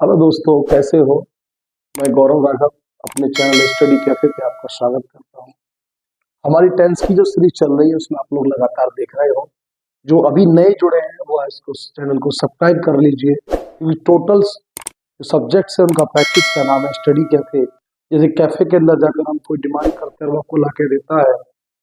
Hello दोस्तों, कैसे हो। मैं गौरव राघव अपने चैनल स्टडी कैफे पे आपका स्वागत करता हूं। हमारी टेंस की जो सीरीज चल रही है उसमें आप लोग लगातार देख रहे हो। जो अभी नए जुड़े हैं वो इसको चैनल को सब्सक्राइब कर लीजिए, क्योंकि टोटल जो सब्जेक्ट्स है उनका प्रैक्टिस का नाम है स्टडी कैफे। जैसे कैफे के अंदर जाकर हम कोई डिमांड करते हैं वो आपको ला के देता है।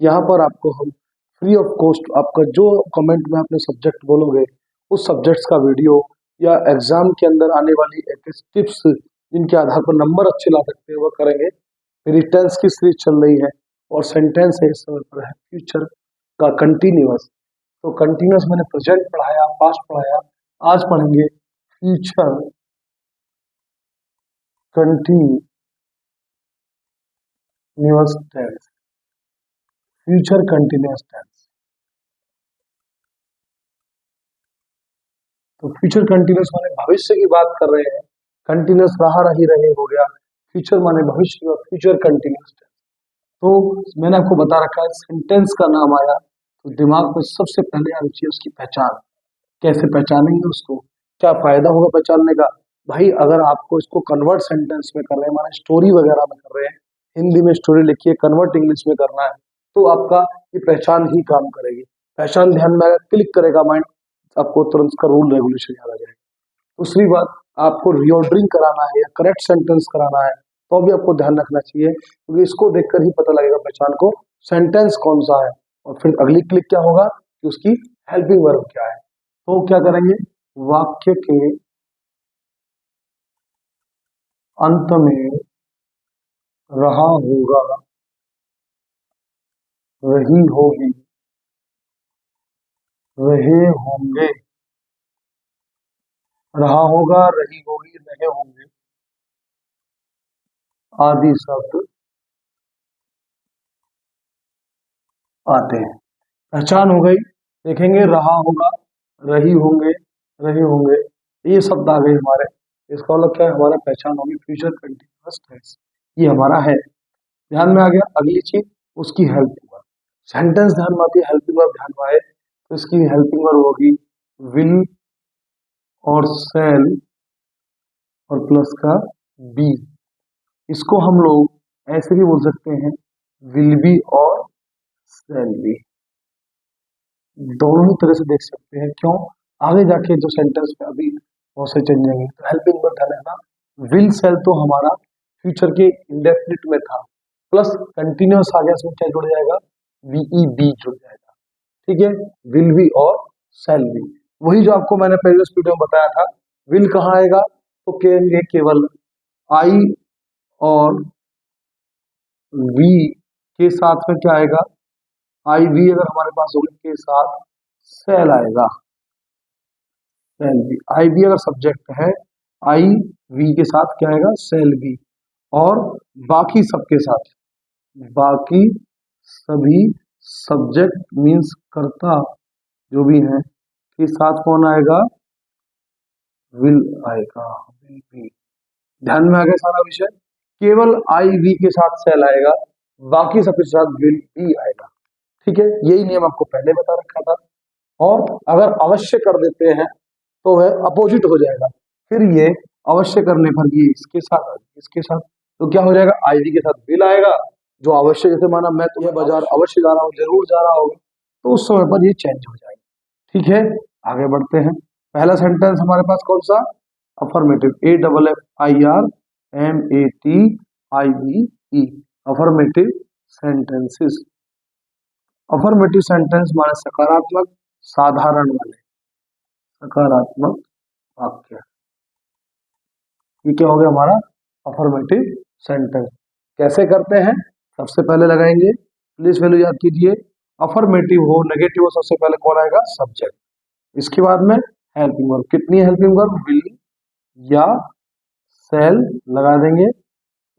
यहाँ पर आपको हम फ्री ऑफ कॉस्ट आपका जो कमेंट में अपने सब्जेक्ट बोलोगे उस सब्जेक्ट्स का वीडियो या एग्जाम के अंदर आने वाली टिप्स जिनके आधार पर नंबर अच्छे ला सकते हैं वो करेंगे। मेरी टेंस की सीरीज चल रही है और सेंटेंस है इस समय पर है फ्यूचर का कंटिन्यूअस। तो कंटिन्यूअस मैंने प्रेजेंट पढ़ाया, पास्ट पढ़ाया, आज पढ़ेंगे future continuous tense. Future continuous tense. तो फ्यूचर कंटिन्यूअस माने भविष्य की बात कर रहे हैं। कंटिन्यूअस रहा रही रहे हो गया। फ्यूचर माने भविष्य और फ्यूचर कंटिन्यूअस टेंस। तो मैंने आपको बता रखा है सेंटेंस का नाम आया तो दिमाग में सबसे पहले आनी चाहिए उसकी पहचान। कैसे पहचानेंगे उसको, क्या फायदा होगा पहचानने का। भाई अगर आपको इसको कन्वर्ट सेंटेंस में कर रहे हैं, माने स्टोरी वगैरह में कर रहे हैं, हिंदी में स्टोरी लिखिए, कन्वर्ट इंग्लिश में करना है, तो आपका ये पहचान ही काम करेगी। पहचान ध्यान में क्लिक करेगा माइंड, आपको तुरंत का रूल रेगुलेशन याद आ जाएगा। दूसरी बात, आपको रिऑर्डरिंग कराना है या करेक्ट सेंटेंस कराना है तो भी आपको ध्यान रखना चाहिए, क्योंकि इसको देखकर ही पता लगेगा पहचान को सेंटेंस कौन सा है। और फिर अगली क्लिक क्या होगा कि उसकी हेल्पिंग वर्ब क्या है। तो क्या करेंगे, वाक्य के अंत में रहा होगा, रही होगी, रहे होंगे, रहा होगा, रही होगी, रहे होंगे आदि शब्द आते हैं। पहचान हो गई। देखेंगे रहा होगा, रही होंगे, रहे होंगे, ये शब्द आ गए हमारे। इसका मतलब क्या है, हमारा पहचान होगी फ्यूचर कंटिन्यूअस टेंस, ये हमारा है। ध्यान में आ गया। अगली चीज उसकी हेल्पिंग वर्ब। सेंटेंस ध्यान में आती है, हेल्पिंग वर्ब ध्यान में आए तो इसकी हेल्पिंग वर्ब होगी विल और सेल और प्लस का बी। इसको हम लोग ऐसे भी बोल सकते हैं, विल बी और सेल बी, दोनों ही तरह से देख सकते हैं। क्यों, आगे जाके जो सेंटेंस में अभी बहुत से चेंज आएंगे। तो हेल्पिंग वर्ब ध्यान रखना, विल सेल तो हमारा फ्यूचर के इंडेफिनिट में था, प्लस कंटिन्यूअस आ गया, इसमें क्या जुड़ जाएगा, बीई बी जुड़ जाएगा। ठीक है, विल बी और सेल बी, वही जो आपको मैंने प्रीवियस वीडियो में बताया था। विल कहाँ आएगा, तो कहेंगे केवल आई और वी के साथ में क्या आएगा, आई वी अगर हमारे पास होगा के साथ सेल आएगा, सेल बी। आई बी अगर सब्जेक्ट है, आई वी के साथ क्या आएगा, सेल बी। और बाकी सबके साथ, बाकी सभी सब्जेक्ट मीन्स कर्ता जो भी है के साथ कौन आएगा, विल आएगा, विल बी। ध्यान में आ गया सारा विषय। केवल आई वी के साथ सेल आएगा, बाकी सबके साथ विल बी आएगा। ठीक है, यही नियम आपको पहले बता रखा था। और अगर अवश्य कर देते हैं तो वह अपोजिट हो जाएगा। फिर ये अवश्य करने पर ये इसके साथ इसके साथ, तो क्या हो जाएगा, आईडी के साथ बिल आएगा। जो अवश्य, जैसे माना मैं तुम्हें बाजार अवश्य जा रहा हूँ, जरूर जा रहा होगा, तो उस समय पर ये चेंज हो जाएगा। ठीक है, आगे बढ़ते हैं। पहला सेंटेंस हमारे पास कौन सा, affirmative, A double F I R M A T I B E, affirmative sentences. Affirmative sentence माने सकारात्मक साधारण वाले सकारात्मक वाक्य। ये क्या हो गया हमारा अफर्मेटिव सेंटेंस। कैसे करते हैं, सबसे पहले लगाएंगे, प्लीज वैल्यू याद कीजिए, अफर्मेटिव हो नेगेटिव हो सबसे पहले कौन आएगा, सब्जेक्ट। इसके बाद में हेल्पिंग वर्ब, कितनी हेल्पिंग वर्ब, विल या सेल लगा देंगे,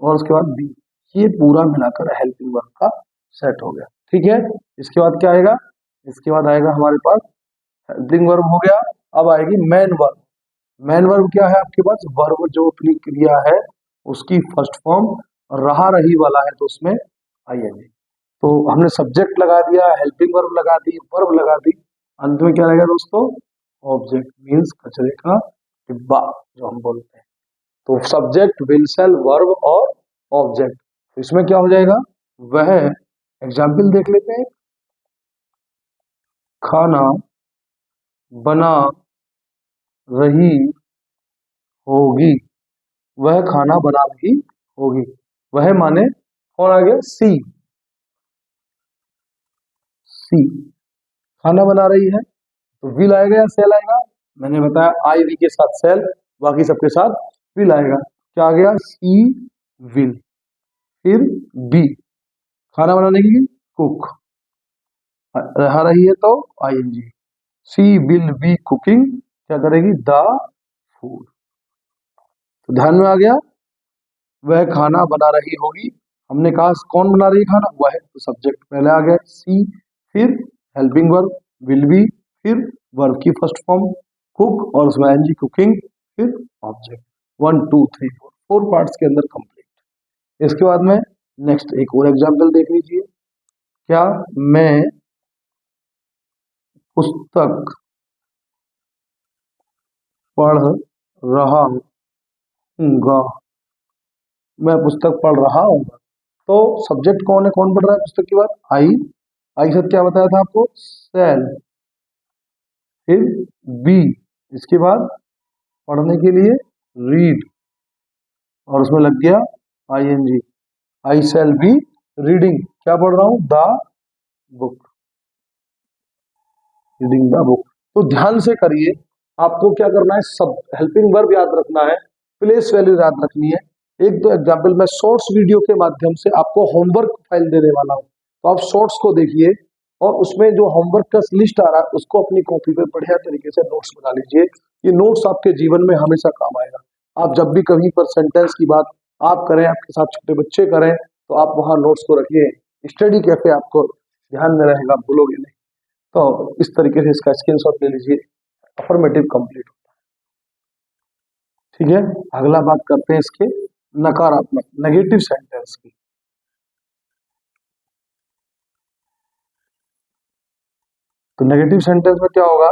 और उसके बाद बी। ये पूरा मिलाकर हेल्पिंग वर्ब का सेट हो गया। ठीक है, इसके बाद क्या आएगा, इसके बाद आएगा हमारे पास हेल्पिंग वर्ब हो गया। अब आएगी मेन वर्ब। मेन वर्ब क्या है आपके पास, वर्ब जो अपनी क्रिया है उसकी फर्स्ट फॉर्म रहा रही वाला है तो उसमें आईएनजी। तो हमने सब्जेक्ट लगा दिया, हेल्पिंग वर्ब लगा दी, वर्ब लगा दी, अंत में क्या रहेगा दोस्तों, ऑब्जेक्ट मीन्स कचरे का डिब्बा जो हम बोलते हैं। तो सब्जेक्ट, विल, शेल, वर्ब और ऑब्जेक्ट। तो इसमें क्या हो जाएगा, वह एग्जाम्पल देख लेते हैं। खाना बना रही होगी, वह खाना बना रही होगी। वह माने कौन आ गया, सी। सी खाना बना रही है, तो विल आएगा या सेल आएगा, मैंने बताया आई वी के साथ सेल, बाकी सबके साथ विल आएगा। क्या आ गया, सी विल। फिर बी, खाना बनाने की कुक, रहा रही है तो I N G. She will be cooking, क्या करेगी, द फूड। तो ध्यान में आ गया, वह खाना बना रही होगी, हमने कहा कौन बना रही है खाना, वह है, तो सब्जेक्ट पहले आ गया सी, फिर हेल्पिंग वर्ब विल बी, फिर वर्ब की फर्स्ट फॉर्म कुक और उसमें एनजी कुकिंग, फिर ऑब्जेक्ट। 1 2 3 4 4 पार्ट्स के अंदर कंप्लीट। इसके बाद में नेक्स्ट एक और एग्जांपल देख लीजिए। क्या मैं पुस्तक पढ़ रहा हूँगा, मैं पुस्तक पढ़ रहा हूँ। तो सब्जेक्ट कौन है, कौन पढ़ रहा है पुस्तक की बात, आई। आई से क्या बताया था आपको, सेल। फिर बी, इसके बाद पढ़ने के लिए रीड, और उसमें लग गया ING, I cell be reading, क्या पढ़ रहा हूं, the book, reading the book. तो ध्यान से करिए, आपको क्या करना है, सब हेल्पिंग वर्ब याद रखना है, प्लेस वैल्यू याद रखनी है। एक दो एग्जाम्पल मैं शॉर्ट्स वीडियो के माध्यम से आपको होमवर्क फाइल देने वाला हूं, तो आप शॉर्ट्स को देखिए और उसमें जो होमवर्क का लिस्ट आ रहा है उसको अपनी कॉपी पे बढ़िया तरीके से नोट्स बना लीजिए। ये नोट्स आपके जीवन में हमेशा काम आएगा। आप जब भी कहीं पर सेंटेंस की बात आप करें, आपके साथ छोटे बच्चे करें, तो आप वहां नोट्स को रखिए। स्टडी कैसे आपको ध्यान में रहेगा, आप भूलोगे नहीं। तो इस तरीके से इसका स्क्रीनशॉट ले लीजिए, अफर्मेटिव कंप्लीट। ठीक है, अगला बात करते हैं इसके नकारात्मक, नेगेटिव सेंटेंस की। तो नेगेटिव सेंटेंस में क्या होगा,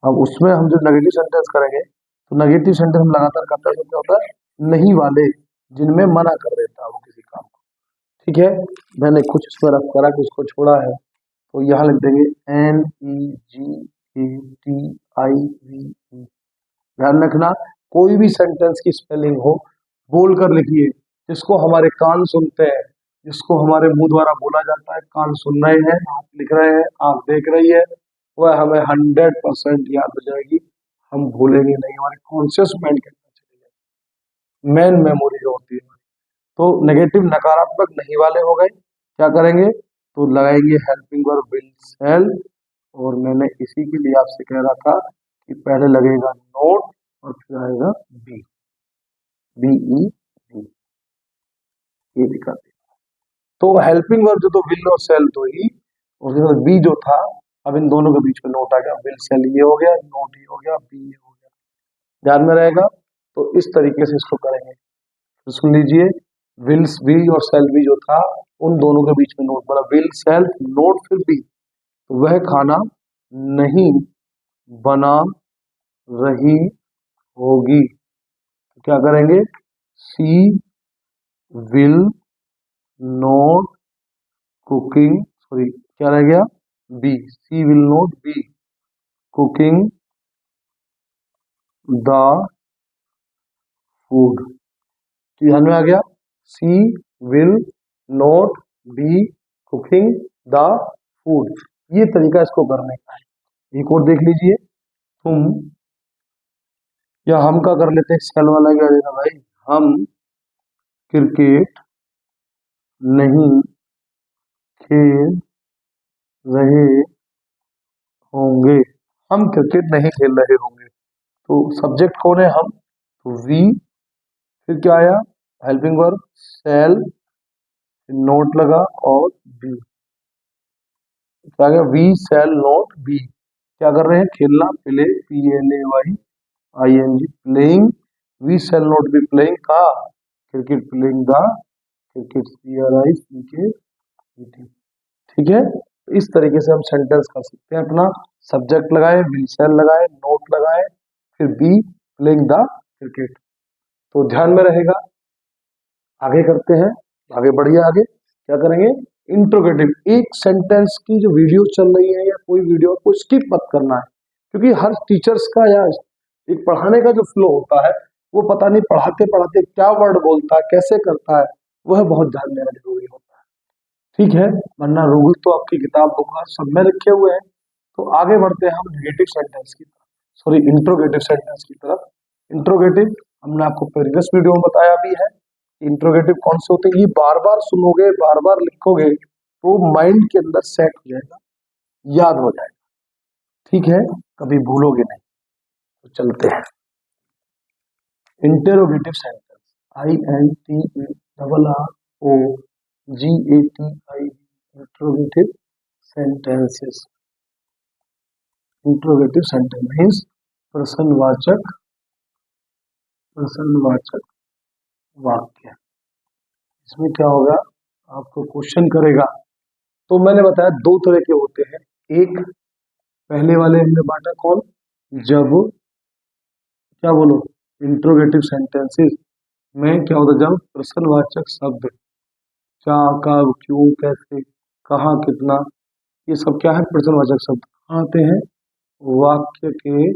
अब उसमें हम जो नेगेटिव सेंटेंस करेंगे, तो नेगेटिव सेंटेंस हम लगातार करते हैं, क्या होता है, नहीं वाले, जिनमें मना कर देता है वो किसी काम को। ठीक है, मैंने कुछ इसमें रफ करा कि उसको छोड़ा है, तो यहाँ लिख देंगे NEGATIVE। ध्यान रखना, कोई भी सेंटेंस की स्पेलिंग हो बोल कर लिखिए, जिसको हमारे कान सुनते हैं, जिसको हमारे मुंह द्वारा बोला जाता है, कान सुन रहे हैं, आप लिख रहे हैं, आप देख रही है, वह हमें 100% याद हो जाएगी, हम भूलेंगे नहीं, हमारे कॉन्शियस माइंड के अंदर चली जाएगी, मेन मेमोरी जो होती है। तो नेगेटिव नकारात्मक नहीं वाले हो गए, क्या करेंगे, तो लगाएंगे हेल्पिंग वर्ब विल सेल, और मैंने इसी के लिए आपसे कह रहा था कि पहले लगेगा नोट और फिर आएगा बी, BE बी, ये दिखा दिया। तो हेल्पिंग वर्ब जो तो विल और सेल तो ही, उसके बाद बी जो था, अब इन दोनों के बीच में नोट आ गया, विल सेल ये हो गया, नोट ये हो गया, बी ये हो गया, ध्यान में रहेगा। तो इस तरीके से इसको करेंगे, तो सुन लीजिए, विल्स बी और सेल बी जो था, उन दोनों के बीच में नोट बना, विल सेल नोट फिर बी, तो वह खाना नहीं बना रही होगी, तो क्या करेंगे, she will not cooking, sorry क्या रह गया, B, she will not be cooking the food. तो ध्यान में आ गया, she will not be cooking the food, ये तरीका इसको करने का है। एक और देख लीजिए, तुम, या हम का कर लेते हैं, सेल वाला क्या देना भाई, हम क्रिकेट नहीं खेल रहे होंगे, हम क्रिकेट नहीं खेल रहे होंगे। तो सब्जेक्ट कौन है, हम, तो वी, फिर क्या आया, हेल्पिंग वर्ब सेल, नोट लगा और बी, क्या गया, वी सेल नोट बी, क्या कर रहे हैं, खेलना, play, PLAYING, playing, we shall not be playing का cricket, playing the cricket, CRICKET। ठीक है, तो इस तरीके से हम सेंटेंस कर सकते हैं अपना, सब्जेक्ट लगाए, विल सेल लगाए, नोट लगाए, फिर बी, प्लेइंग द क्रिकेट। तो ध्यान में रहेगा। आगे करते हैं, आगे बढ़िए। आगे क्या करेंगे, इंट्रोगेटिव। एक सेंटेंस की जो वीडियो चल रही है या कोई वीडियो को स्किप मत करना है, क्योंकि हर टीचर्स का या एक पढ़ाने का जो फ्लो होता है वो पता नहीं पढ़ाते पढ़ाते क्या वर्ड बोलता है, कैसे करता है, वह बहुत ध्यान देना जरूरी होता है। ठीक है, वरना रूल तो आपकी किताब बुक सब में रखे हुए हैं। तो आगे बढ़ते हैं हम नेगेटिव सेंटेंस की तरफ, सॉरी इंट्रोगेटिव सेंटेंस की तरफ। इंट्रोगेटिव हमने आपको प्रीवियस वीडियो में बताया भी है। इंट्रोगेटिव कौन से होते हैं, ये बार बार सुनोगे, बार बार लिखोगे तो माइंड के अंदर सेट हो जाएगा, याद हो जाएगा। ठीक है, कभी भूलोगे नहीं। तो चलते हैं interrogative sentence. INTERROGATIV interrogative sentences. Interrogative sentence means प्रश्नवाचक वाक्य। इसमें क्या होगा, आपको क्वेश्चन करेगा। तो मैंने बताया दो तरह के होते हैं। एक पहले वाले हमने बांटा कौन, जब क्या बोलो इंट्रोगेटिव सेंटेंसेस में क्या होता है, जब प्रश्नवाचक शब्द क्या, कब, क्यों, कैसे, कहाँ, कितना, ये सब क्या है, प्रश्नवाचक शब्द आते हैं वाक्य के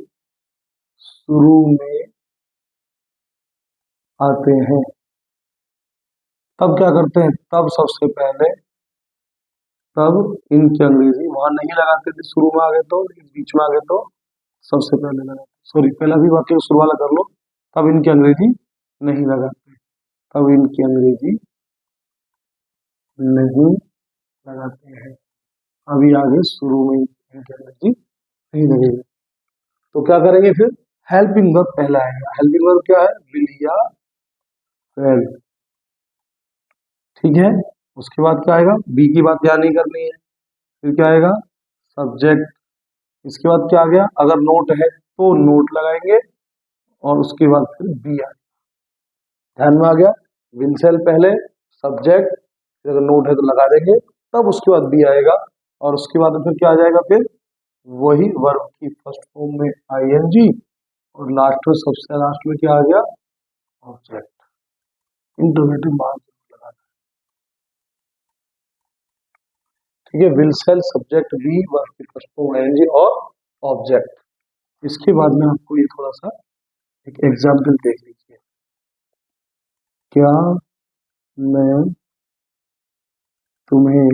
शुरू में आते हैं। तब क्या करते हैं, तब सबसे पहले, तब इनकी अंग्रेजी वहां नहीं लगाते थे, शुरू में आ गए तो, बीच में आ गए तो सबसे पहले लगाते। सॉरी, पहला भी वाक्य शुरू वाला कर लो। तब इनकी अंग्रेजी नहीं लगाते, तब इनकी अंग्रेजी नहीं लगाते हैं। अभी आगे शुरू में इनकी अंग्रेजी नहीं लगेगी। तो क्या करेंगे फिर, हेल्पिंग वर्ब पहला आएगा। हेल्पिंग वर्ब क्या है, विल या वेल। ठीक है, उसके बाद क्या आएगा, बी की बात यहाँ नहीं करनी है। फिर क्या आएगा, सब्जेक्ट। इसके बाद क्या आ गया, अगर नोट है तो नोट लगाएंगे, और उसके बाद फिर बी आ गया। ध्यान में आ गया, विल सेल पहले, सब्जेक्ट, फिर अगर नोट है तो लगा देंगे, तब उसके बाद बी आएगा, और उसके बाद फिर क्या आ जाएगा, फिर वही वर्ब की फर्स्ट फॉर्म में आईएनजी, और लास्ट में सबसे लास्ट में क्या आ गया, ऑब्जेक्ट। इंटरोगेटिव मार्क लगा। ठीक है, will sell, subject B, verb की फर्स्ट फॉर्म आईएनजी और ऑब्जेक्ट। इसके बाद में आपको ये थोड़ा सा एक एग्जाम्पल देख लीजिए। क्या मैं तुम्हें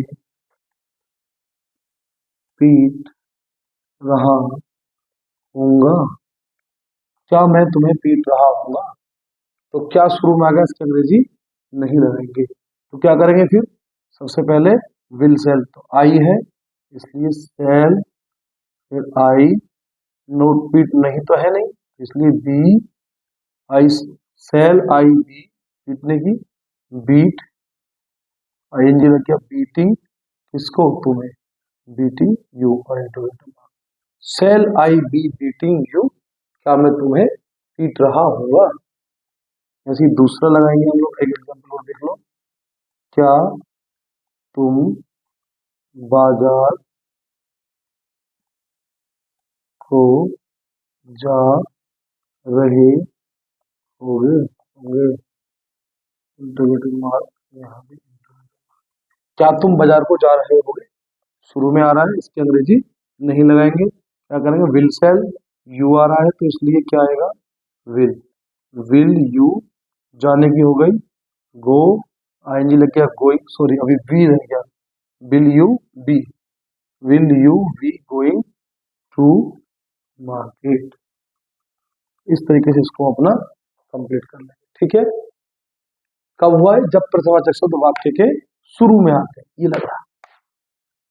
पीट रहा हूँगा, क्या मैं तुम्हें पीट रहा हूँगा। तो क्या शुरू में आ गया, इसकी अंग्रेजी नहीं लगाएंगे। तो क्या करेंगे फिर, सबसे पहले विल सेल, तो आई है इसलिए सेल, फिर आई, नोट पीट नहीं तो है नहीं, इसलिए be, I sell, I be, पीटने की, बीट, आईएनजी लग गया, बीटिंग किसको, तुम्हें, बीटिंग यू, और interrogative sell I be beating you, क्या मैं तुम्हें पीट रहा हूँगा। ऐसे ही दूसरा लगाएंगे हम लोग, एक एग्जाम्पल और देख लो। क्या तुम बाजार को जा रहे होंगे, इंटरोगेटिव मार्क यहाँ भी। क्या तुम बाजार को जा रहे होगे, शुरू में आ रहा है, इसकी अंग्रेजी नहीं लगाएंगे। क्या करेंगे, विल सेल, यू आ रहा है तो इसलिए क्या आएगा, विल यू, जाने की हो गई, गो, आईएनजी लग गया, गोइंग, सॉरी अभी वी रह गया, will you be, will you be going to market. इस तरीके से इसको अपना कंप्लीट कर लेंगे। ठीक है, कब हुआ है, जब प्रश्नवाचक शब्द वाक्य के शुरू में आते हैं, ये लगा,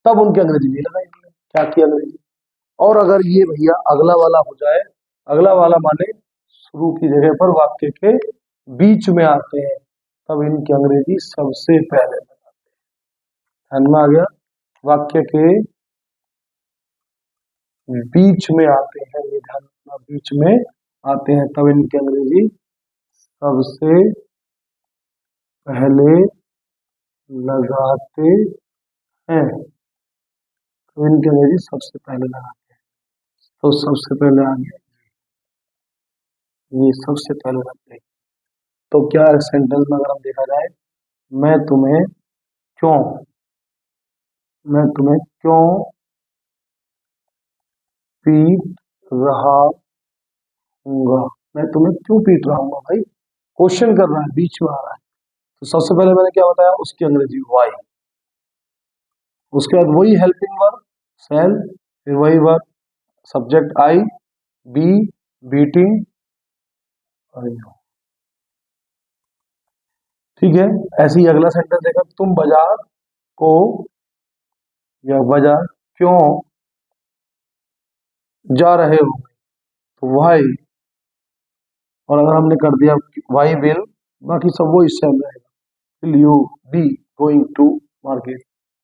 तब उनके अंग्रेजी नहीं लगाएंगे। क्या किया अंग्रेजी। और अगर ये भैया अगला वाला हो जाए, अगला वाला माने शुरू की जगह पर वाक्य के बीच में आते हैं, तब इनकी अंग्रेजी सबसे पहले लगाते हैं। ध्यान में आ गया, वाक्य के बीच में आते हैं, ये ध्यान रखना, बीच में आते हैं तब इनकी अंग्रेजी सबसे पहले लगाते हैं। तो इनकी अंग्रेजी सबसे पहले लगाते हैं, तो सबसे पहले आ गया ये सबसे पहले रखते हैं। तो क्या सेंटेंस में अगर हम देखा जाए, मैं तुम्हें क्यों मैं तुम्हें क्यों पीट रहा हूँगा, मैं तुम्हें क्यों पीट रहा हूँ भाई, क्वेश्चन कर रहा है, बीच में आ रहा है। तो सबसे पहले मैंने क्या बताया, उसकी अंग्रेजी वाई, उसके बाद वही हेल्पिंग वर्ब सेल, फिर वही verb subject I, be, beating, ठीक है। ऐसे ही अगला सेंटेंस देखा, तुम बाजार को या बाजार क्यों जा रहे हो, तो वाई, और अगर हमने कर दिया वाई विल, बाकी सब वो इससे रहेगा, will you be going to market.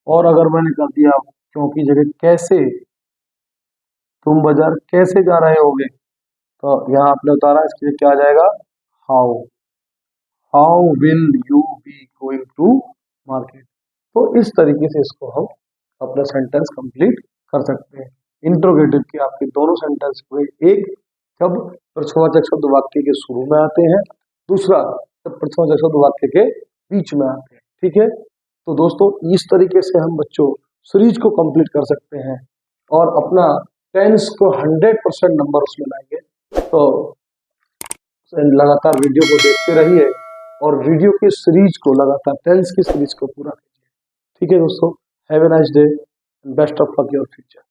और अगर मैंने कर दिया क्यों की जगह कैसे, तुम बाजार कैसे जा रहे होगे, तो यहाँ आपने उतारा, इसके लिए क्या आ जाएगा, how, how will you be going to market. तो इस तरीके से इसको हम अपना सेंटेंस कंप्लीट कर सकते हैं। इंट्रोगेटिव के आपके दोनों सेंटेंस हुए, एक जब प्रश्नवाचक शब्द वाक्य के शुरू में आते हैं, दूसरा जब प्रश्नवाचक शब्द वाक्य के बीच में आते हैं, ठीक है। तो दोस्तों इस तरीके से हम बच्चों सीरीज को कंप्लीट कर सकते हैं और अपना टेंस को 100% नंबर उसमें लाएंगे। तो लगातार वीडियो को देखते रहिए और वीडियो की सीरीज को लगातार टेंस की सीरीज को पूरा कीजिए, ठीक है दोस्तों। Have a nice day, best of luck your future.